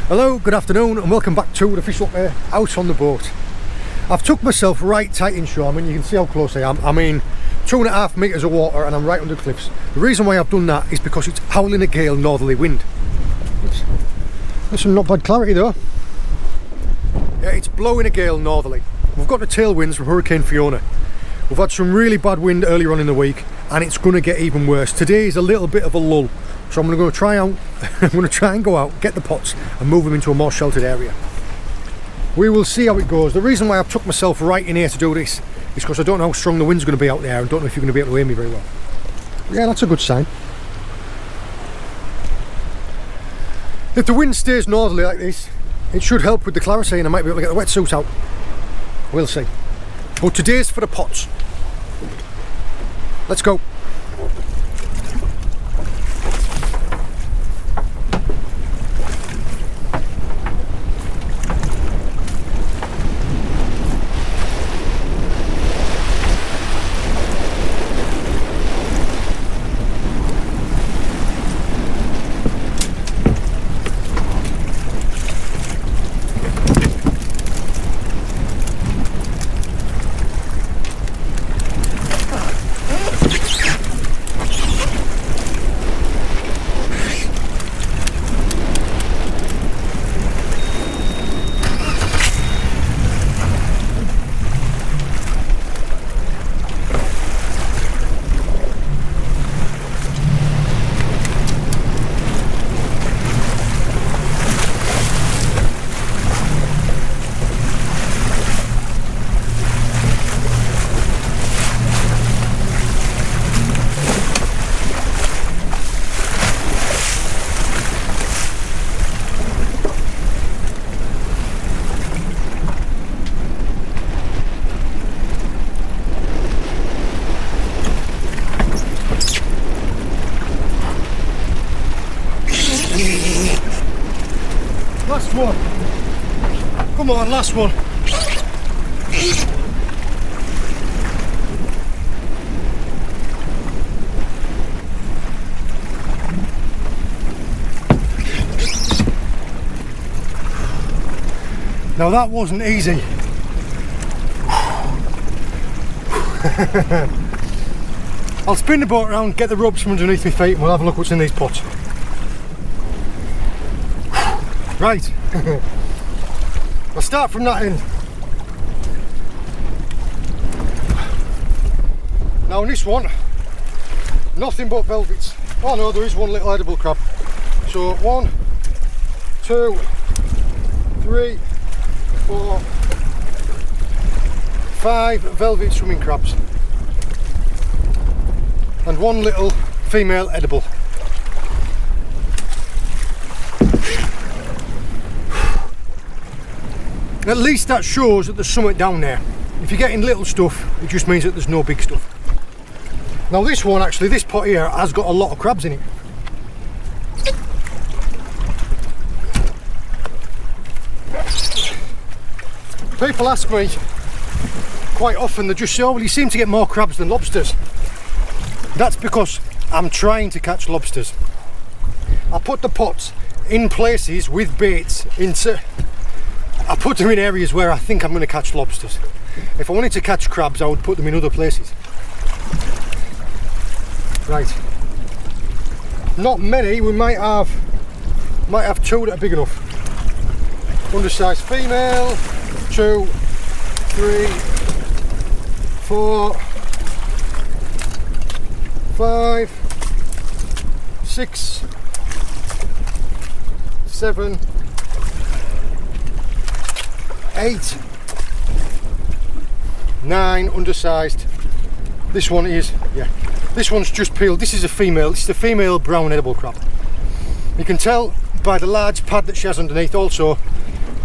Hello, good afternoon and welcome back to the FishLocker out on the boat. I've took myself right tight inshore. I mean, you can see how close I am. I mean, 2.5 metres of water and I'm right under the cliffs. The reason why I've done that is because it's howling a gale northerly wind. There's some not bad clarity though. Yeah, it's blowing a gale northerly. We've got the tailwinds from Hurricane Fiona. We've had some really bad wind earlier on in the week and it's going to get even worse. Today is a little bit of a lull. So I'm going to try and go out, get the pots and move them into a more sheltered area. We will see how it goes. The reason why I've took myself right in here to do this is because I don't know how strong the wind's going to be out there and don't know if you're going to be able to hear me very well. Yeah, that's a good sign. If the wind stays northerly like this, it should help with the clarity and I might be able to get the wetsuit out. We'll see. But today's for the pots. Let's go. Last one. Come on, last one. Now that wasn't easy. I'll spin the boat around, get the ropes from underneath my feet and we'll have a look what's in these pots. Right, I'll start from that end. Now on this one, nothing but velvets. Oh no, there is one little edible crab. So 1, 2, 3, 4, 5 velvet swimming crabs. And one little female edible. At least that shows that there's something down there. If you're getting little stuff, it just means that there's no big stuff. Now this one, actually, this pot here has got a lot of crabs in it. People ask me quite often, they just say, oh well, you seem to get more crabs than lobsters. That's because I'm trying to catch lobsters. I put the pots in places with baits I put them in areas where I think I'm going to catch lobsters. If I wanted to catch crabs, I would put them in other places. Right. Not many. We might have 2 that are big enough. Undersized female. 2, 3, 4, 5, 6, 7, 8, 9 undersized. This one is, yeah, this one's just peeled. This is a female. This is the female brown edible crab. You can tell by the large pad that she has underneath. Also,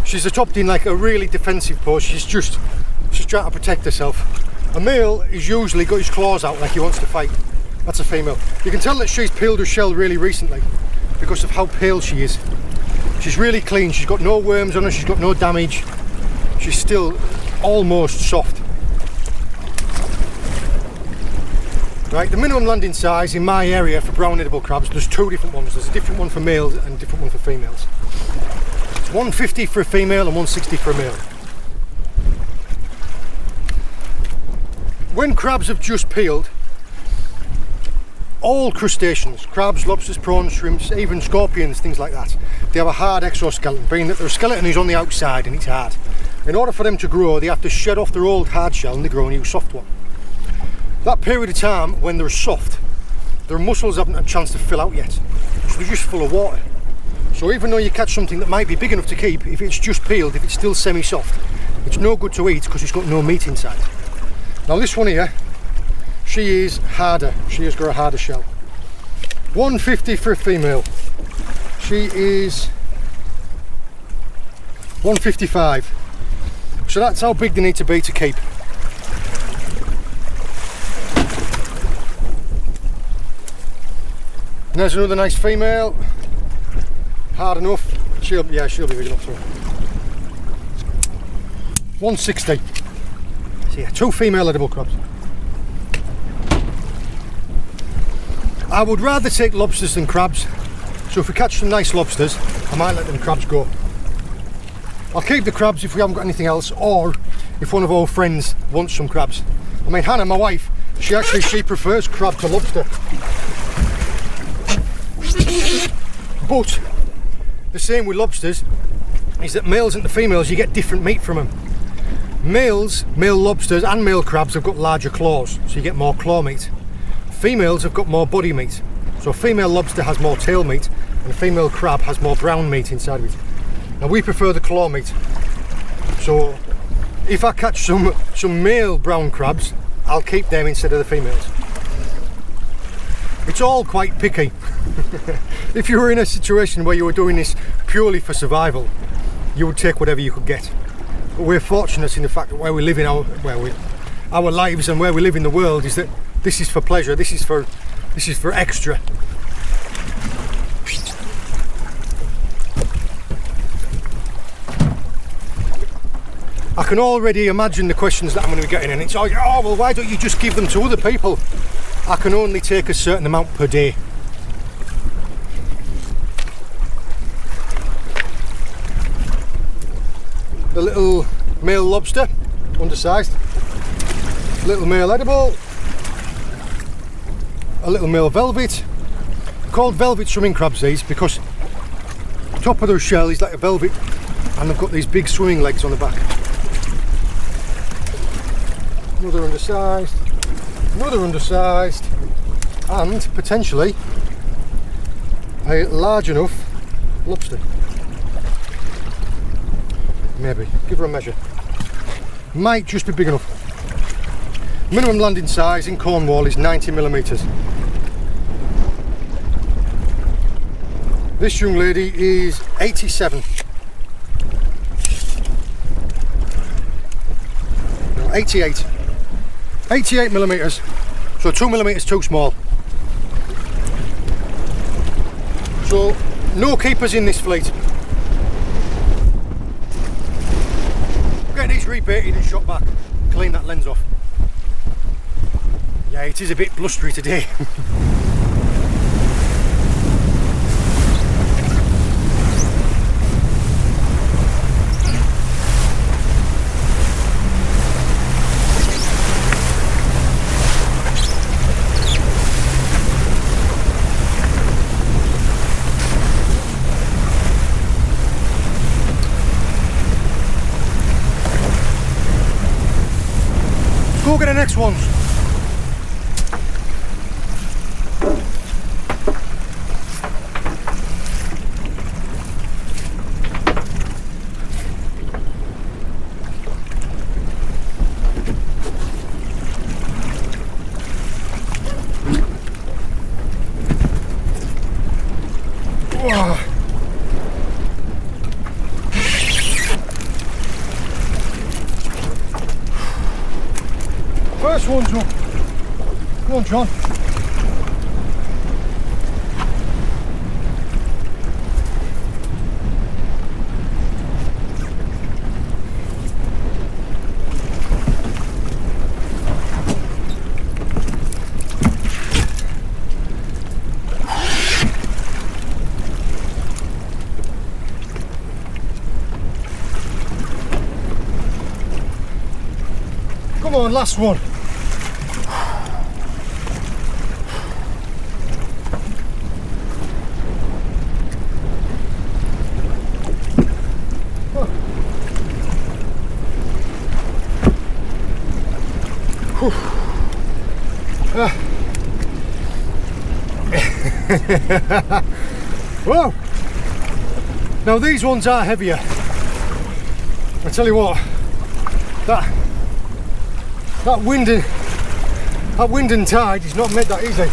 she's adopted in like a really defensive pose. She's trying to protect herself. A male is usually got his claws out like he wants to fight. That's a female. You can tell that she's peeled her shell really recently because of how pale she is. She's really clean. She's got no worms on her. She's got no damage. She's still almost soft. Right, the minimum landing size in my area for brown edible crabs, there's 2 different ones. There's a different one for males and a different one for females. It's 150 for a female and 160 for a male. When crabs have just peeled, all crustaceans, crabs, lobsters, prawns, shrimps, even scorpions, things like that, they have a hard exoskeleton, being that their skeleton is on the outside and it's hard. In order for them to grow, they have to shed off their old hard shell and they grow a new soft one. That period of time when they're soft, their muscles haven't had a chance to fill out yet, so they're just full of water. So even though you catch something that might be big enough to keep, if it's just peeled, if it's still semi-soft, it's no good to eat because it's got no meat inside. Now this one here, she is harder, she has got a harder shell. 150 for a female. She is 155. So that's how big they need to be to keep. And there's another nice female. Hard enough. She'll be big enough too. 160. So yeah, 2 female edible crabs. I would rather take lobsters than crabs, so if we catch some nice lobsters, I might let them crabs go. I'll keep the crabs if we haven't got anything else, or if one of our friends wants some crabs. I mean, Hannah, my wife, she prefers crab to lobster. But the same with lobsters is that males and the females, you get different meat from them. Male lobsters and male crabs have got larger claws, so you get more claw meat. Females have got more body meat, so a female lobster has more tail meat and a female crab has more brown meat inside of it. Now we prefer the claw meat, so if I catch some male brown crabs, I'll keep them instead of the females. It's all quite picky. If you were in a situation where you were doing this purely for survival, you would take whatever you could get. But we're fortunate in the fact that where we live in our lives and where we live in the world is that this is for pleasure, this is for extra. I can already imagine the questions that I'm going to be getting, and it's like, oh well, why don't you just give them to other people? I can only take a certain amount per day. The little male lobster, undersized, little male edible, a little male velvet. Called velvet swimming crabs these because the top of their shell is like a velvet and they've got these big swimming legs on the back. Another undersized, and potentially a large enough lobster. Maybe, give her a measure. Might just be big enough. Minimum landing size in Cornwall is 90mm. This young lady is 87. No, 88. 88mm, so 2mm too small. So no keepers in this fleet. Get these rebaited and shot back. Clean that lens off. Yeah, it is a bit blustery today. Go get the next ones. First one's up. Go on, John. Come on, last one. Whoa! Now these ones are heavier. I tell you what, that wind and tide is not made that easy.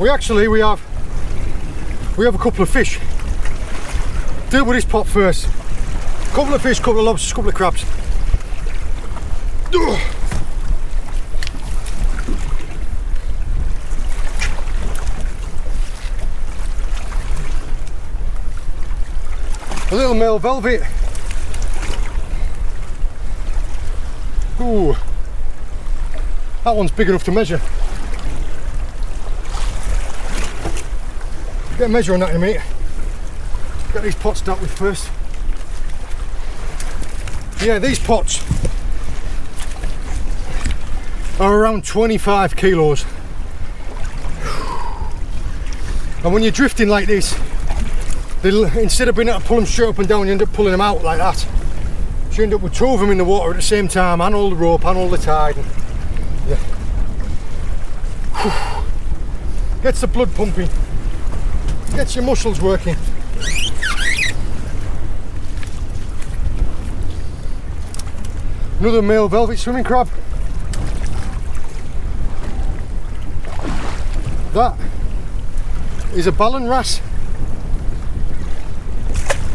We have a couple of fish. Deal with this pot first. Couple of fish, couple of lobsters, couple of crabs. A little male velvet. Ooh, that one's big enough to measure. Get a measure on that in a minute. Get these pots dealt with first. Yeah, these pots are around 25 kilos. And when you're drifting like this, instead of being able to pull them straight up and down, you end up pulling them out like that. So you end up with two of them in the water at the same time, and all the rope and all the tide. And, yeah. Gets the blood pumping, gets your muscles working. Another male velvet swimming crab. That is a ballan wrasse.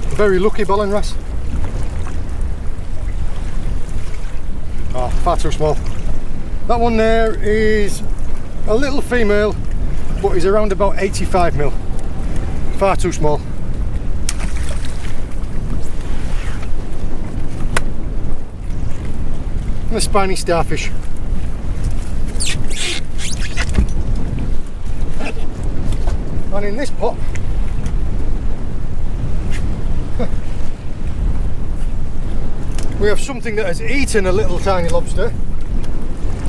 A very lucky ballan wrasse. Oh, far too small. That one there is a little female, but is around about 85 mil. Far too small. And a spiny starfish. And in this pot, we have something that has eaten a little tiny lobster,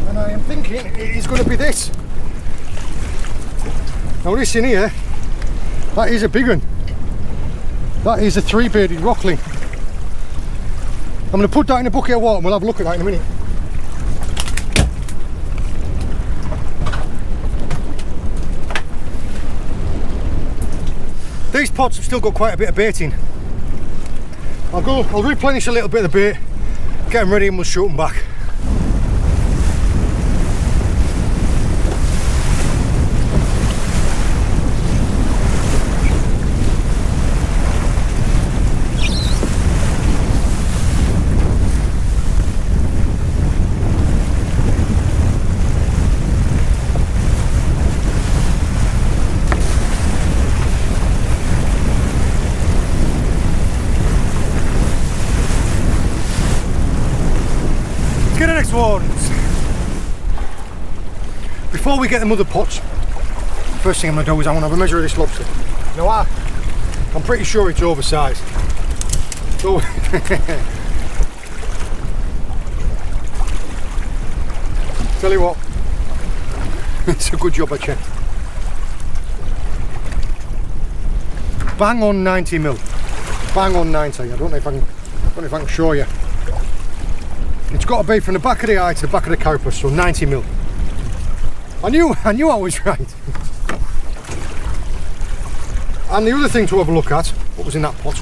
and I am thinking it is going to be this. Now this in here, that is a big one. That is a three-bearded rockling. I'm going to put that in a bucket of water and we'll have a look at that in a minute. These pots have still got quite a bit of bait in. I'll replenish a little bit of the bait, get them ready and we'll shoot them back. Ones. Before we get them other pots, first thing I'm going to do is I want to have a measure of this lobster. Now I'm pretty sure it's oversized. So tell you what, it's a good job I checked. Bang on 90 mil. Bang on 90. I don't know if I can show you. It's got to be from the back of the eye to the back of the carapace, so 90 mil. I knew I was right. And the other thing to have a look at, what was in that pot?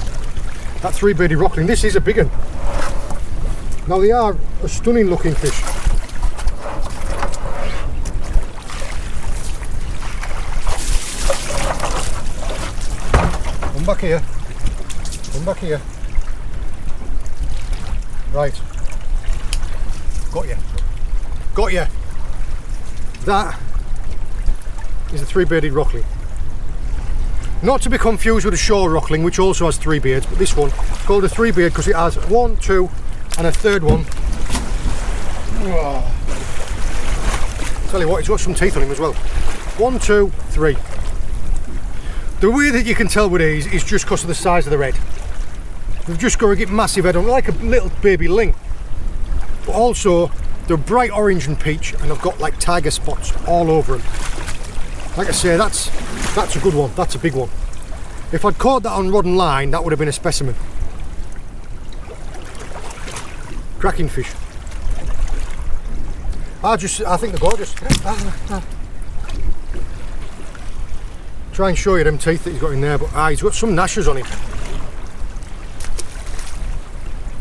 That three-bearded rockling. This is a big one. Now they are a stunning looking fish. Come back here. Come back here. Right. Got you. Got you. That is a three-bearded rockling. Not to be confused with a shore rockling, which also has three beards, but this one is called a three-beard because it has one, two, and a third one. Tell you what, it's got some teeth on him as well. 1, 2, 3. The way that you can tell with these is just because of the size of the head. They've just got to get massive head on, like a little baby ling. but also they're bright orange and peach, and I've got like tiger spots all over them. Like I say, that's a good one, that's a big one. If I'd caught that on rod and line, that would have been a specimen. Cracking fish. I think they're gorgeous. Try and show you them teeth that he's got in there, but he's got some gnashes on him.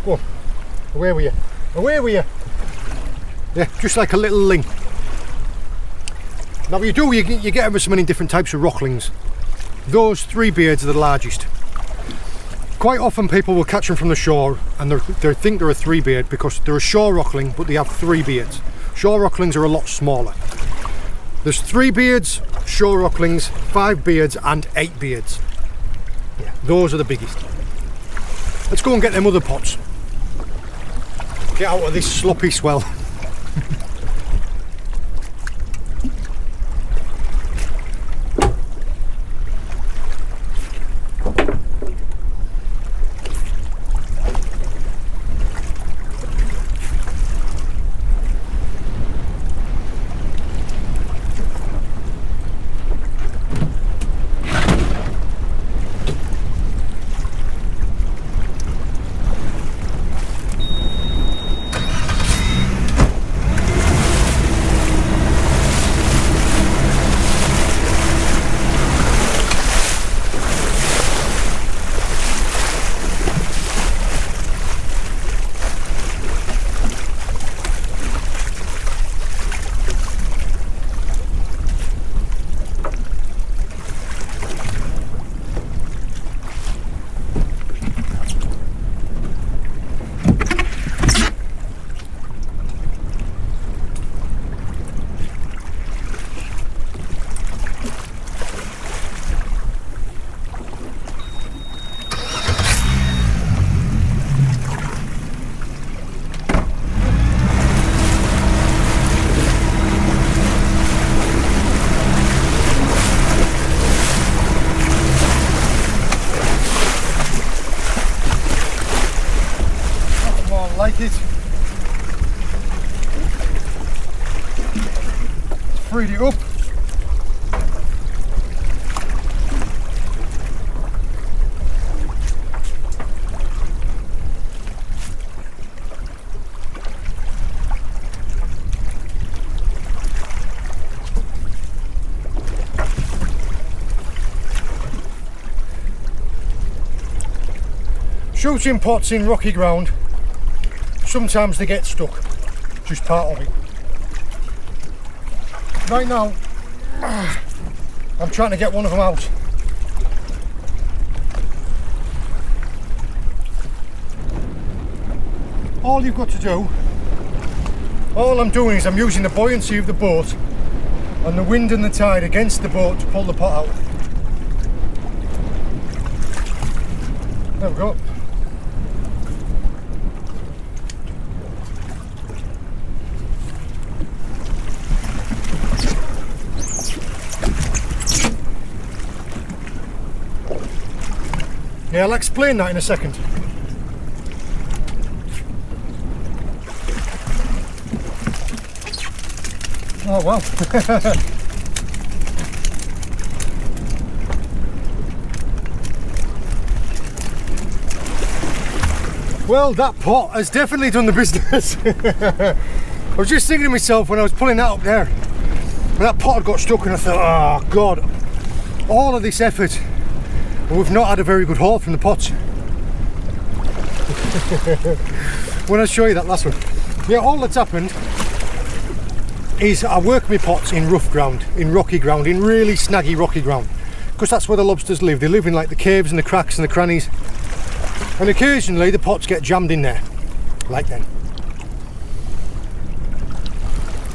Go on, away with you, away with you. Yeah, just like a little ling. Now you get ever so many different types of rocklings. Those 3 beards are the largest. Quite often people will catch them from the shore and they think they're a 3 beard because they're a shore rockling, but they have 3 beards. Shore rocklings are a lot smaller. There's 3 beards, shore rocklings, 5 beards and 8 beards. Yeah, those are the biggest. Let's go and get them other pots. Get out of this sloppy swell. Like it. Freed it up. Shooting pots in rocky ground, sometimes they get stuck, just part of it. Right now, I'm trying to get one of them out. All you've got to do, all I'm doing is I'm using the buoyancy of the boat and the wind and the tide against the boat to pull the pot out. There we go. Yeah, I'll explain that in a second. Oh wow. Well, that pot has definitely done the business. I was just thinking to myself when I was pulling that up there, and that pot had got stuck, and I thought, oh God, all of this effort, and we've not had a very good haul from the pots. When I show you that last one. Yeah, all that's happened is I work my pots in rough ground, in rocky ground, in really snaggy rocky ground, because that's where the lobsters live. They live in like the caves and the cracks and the crannies, and occasionally the pots get jammed in there, like then.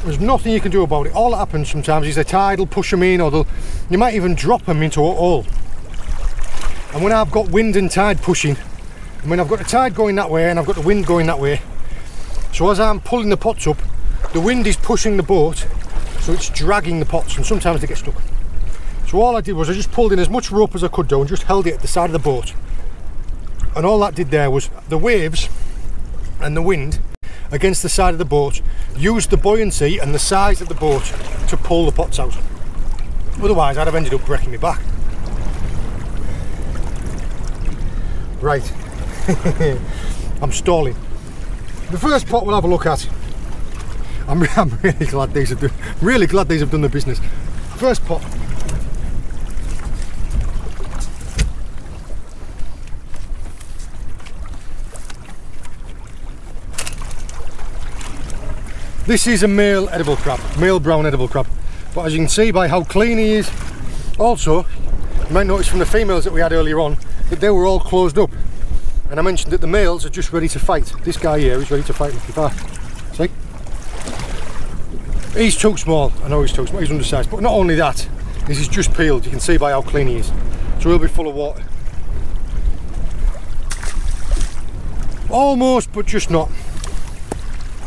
There's nothing you can do about it. All that happens sometimes is the tide will push them in, or you might even drop them into a hole. And when I've got wind and tide pushing, and when I've got the tide going that way and I've got the wind going that way, so as I'm pulling the pots up, the wind is pushing the boat, so it's dragging the pots, and sometimes they get stuck. So all I did was I just pulled in as much rope as I could do and just held it at the side of the boat. And all that did there was the waves and the wind against the side of the boat, used the buoyancy and the size of the boat to pull the pots out. Otherwise I'd have ended up wrecking me back. Right, I'm stalling. The first pot we'll have a look at. I'm really glad these have done the business. First pot. This is a male edible crab, male brown edible crab. But as you can see by how clean he is, also, you might notice from the females that we had earlier on, that they were all closed up. And I mentioned that the males are just ready to fight. This guy here is ready to fight. See? He's too small. I know he's too small, he's undersized. But not only that, this is just peeled. You can see by how clean he is. So he'll be full of water. Almost, but just not.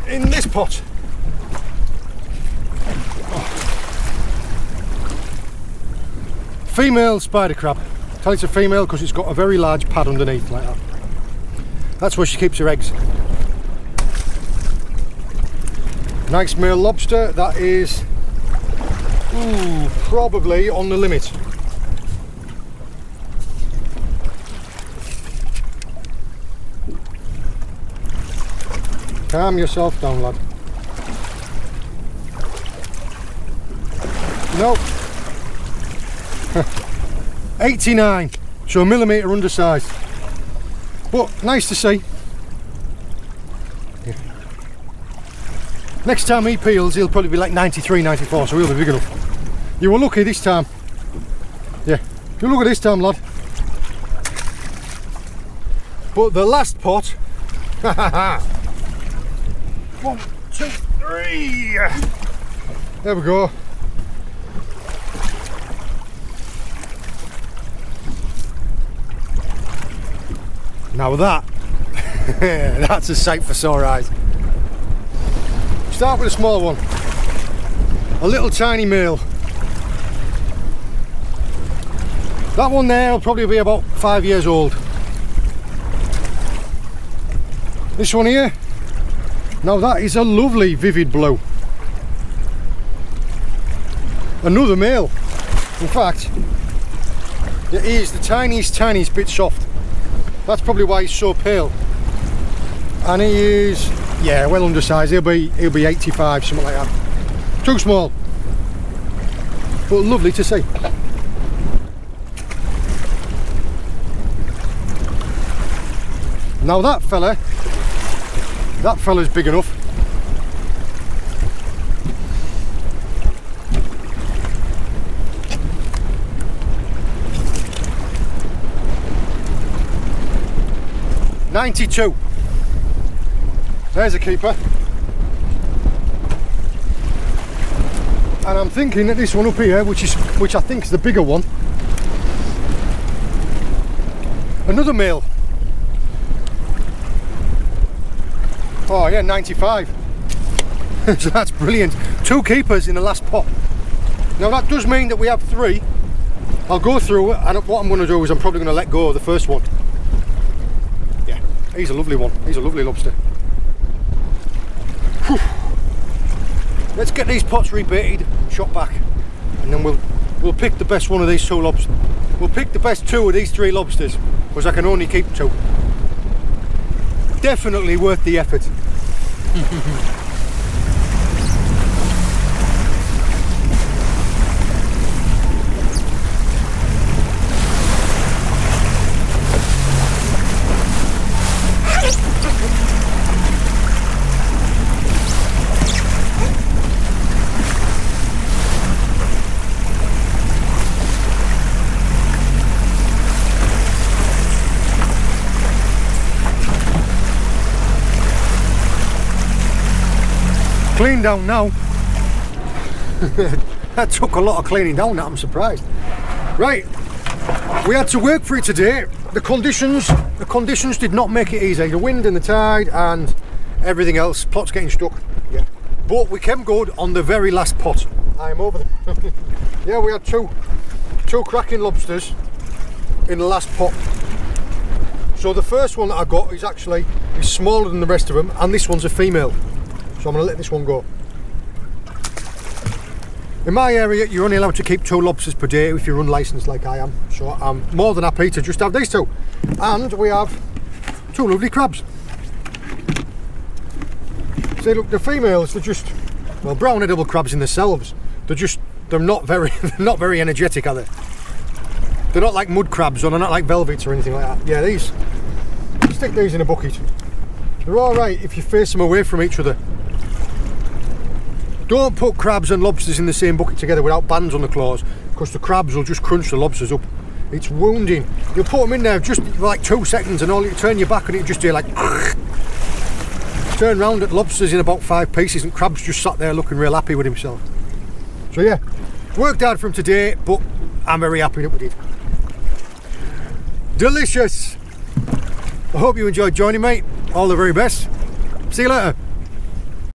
In this pot, female spider crab. Tell it's a female because it's got a very large pad underneath like that. That's where she keeps her eggs. Nice male lobster. That is probably on the limit. Calm yourself down, lad. Nope. 89, so a millimetre undersized, but nice to see. Yeah. Next time he peels, he'll probably be like 93, 94, so he'll be big enough. You were lucky this time. Yeah, you look at this time, lad. But the last pot, 1, 2, 3. There we go. Now that, that's a sight for sore eyes. Start with a small one. A little tiny male. That one there will probably be about 5 years old. This one here, now that is a lovely vivid blue. Another male. In fact, it is the tiniest bit soft. That's probably why he's so pale. And he is, yeah, well undersized. He'll be 85, something like that. Too small, but lovely to see. Now that fella's big enough. $92. There's a keeper. And I'm thinking that this one up here, which I think is the bigger one, another male. Oh yeah, 95. So that's brilliant. 2 keepers in the last pot. Now that does mean that we have 3. I'll go through it, and what I'm going to do is I'm probably going to let go of the first one. He's a lovely one. He's a lovely lobster. Whew. Let's get these pots rebaited and shot back, and then we'll pick the best one of these 2 lobsters. We'll pick the best 2 of these 3 lobsters, because I can only keep 2. Definitely worth the effort. Clean down now. That took a lot of cleaning down, that I'm surprised. Right, we had to work for it today. The conditions did not make it easy. The wind and the tide and everything else, pot's getting stuck. Yeah. But we came good on the very last pot. I am over them. Yeah, we had two cracking lobsters in the last pot. So the first one that I got is actually is smaller than the rest of them, and this one's a female. So I'm going to let this one go. In my area, you're only allowed to keep 2 lobsters per day if you're unlicensed like I am. So I'm more than happy to just have these 2. And we have 2 lovely crabs. See, look, the females, they're just, well, brown edible crabs in themselves. They're not very, not very energetic, are they? They're not like mud crabs, or they're not like velvets or anything like that. Yeah, these, stick these in a bucket. They're all right if you face them away from each other. Don't put crabs and lobsters in the same bucket together without bands on the claws, because the crabs will just crunch the lobsters up. It's wounding. You'll put them in there just for like 2 seconds, and all you turn your back and it just do like turn round at lobsters in about 5 pieces, and crabs just sat there looking real happy with himself. So yeah, worked hard from today, but I'm very happy that we did. Delicious. I hope you enjoyed joining me. All the very best. See you later.